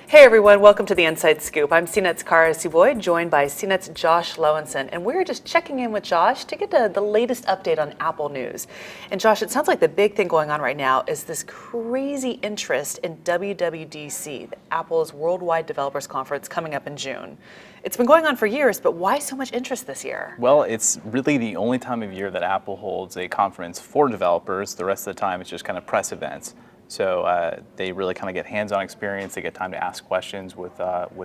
Hey everyone, welcome to the Inside Scoop. I'm CNET's Kara Suboy, joined by CNET's Josh Lowenson, and we're just checking in with Josh to get the latest update on Apple news. And Josh, it sounds like the big thing going on right now is this crazy interest in WWDC, Apple's Worldwide Developers Conference coming up in June. It's been going on for years, but why so much interest this year? Well, it's really the only time of year that Apple holds a conference for developers. The rest of the time, it's just kind of press events. So they really kind of get hands-on experience. They get time to ask questions with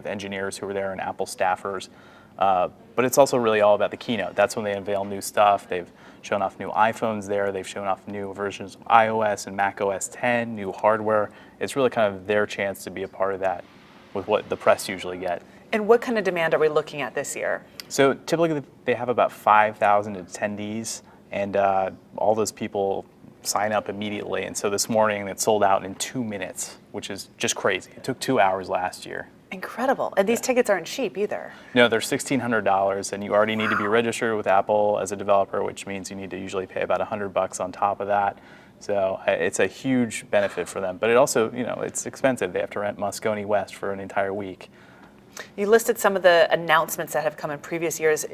engineers who are there and Apple staffers. But it's also really all about the keynote. That's when they unveil new stuff. They've shown off new iPhones there. They've shown off new versions of iOS and macOS 10, new hardware. It's really kind of their chance to be a part of that with what the press usually get. And what kind of demand are we looking at this year? So typically they have about 5,000 attendees, and all those people sign up immediately. And so this morning it sold out in 2 minutes, which is just crazy. It took 2 hours last year. Incredible. And these tickets aren't cheap either. No, they're $1,600, and you already need to be registered with Apple as a developer, which means you need to usually pay about $100 on top of that. So it's a huge benefit for them. But it also, it's expensive. They have to rent Moscone West for an entire week. You listed some of the announcements that have come in previous years.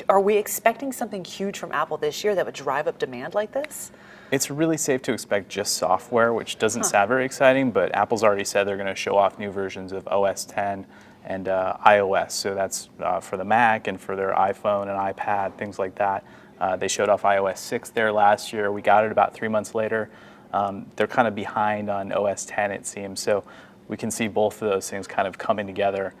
Are we expecting something huge from Apple this year that would drive up demand like this? It's really safe to expect just software, which doesn't sound very exciting, but Apple's already said they're going to show off new versions of OS 10 and iOS. So that's for the Mac and for their iPhone and iPad, things like that. They showed off iOS 6 there last year. We got it about 3 months later. They're kind of behind on OS 10, it seems. So we can see both of those things kind of coming together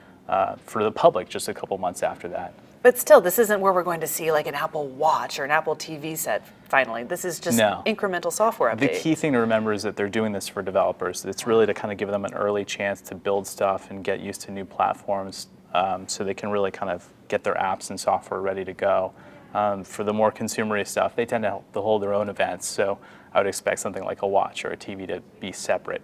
for the public just a couple months after that. But still, this isn't where we're going to see like an Apple Watch or an Apple TV set finally. This is just incremental software update. The key thing to remember is that they're doing this for developers. It's really to kind of give them an early chance to build stuff and get used to new platforms so they can really kind of get their apps and software ready to go. For the more consumery stuff, they tend to hold their own events. So I would expect something like a watch or a TV to be separate.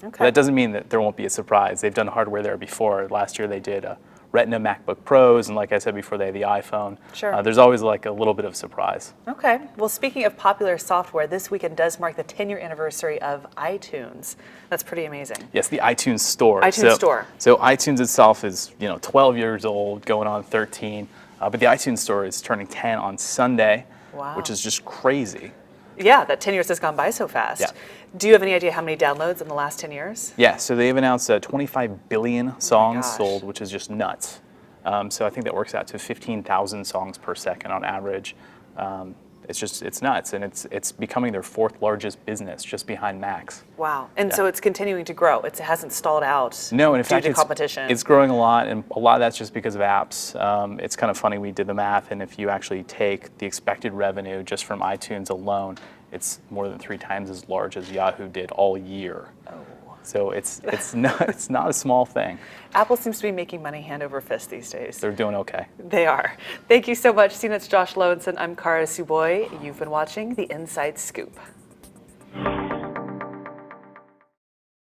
Okay. That doesn't mean that there won't be a surprise. They've done hardware there before. Last year they did Retina MacBook Pros, and like I said before, they had the iPhone. Sure. There's always like a little bit of surprise. Okay. Well, speaking of popular software, this weekend does mark the 10-year anniversary of iTunes. That's pretty amazing. Yes, the iTunes Store. iTunes Store. So iTunes itself is 12 years old, going on 13, but the iTunes Store is turning 10 on Sunday, which is just crazy. Yeah, that 10 years has gone by so fast. Yeah. Do you have any idea how many downloads in the last 10 years? Yeah, so they've announced 25 billion songs sold, which is just nuts. So I think that works out to 15,000 songs per second on average. It's nuts, and it's becoming their fourth largest business, just behind Macs. Wow, and so it's continuing to grow. It hasn't stalled out. No, and in fact, competition. It's growing a lot, and a lot of that's just because of apps. It's kind of funny, we did the math, and if you actually take the expected revenue just from iTunes alone, it's more than 3 times as large as Yahoo did all year. Oh. So it's not a small thing. Apple seems to be making money hand over fist these days. They're doing okay. They are. Thank you so much, CNET's Josh Lowenson. I'm Kara Suboy. You've been watching The Inside Scoop.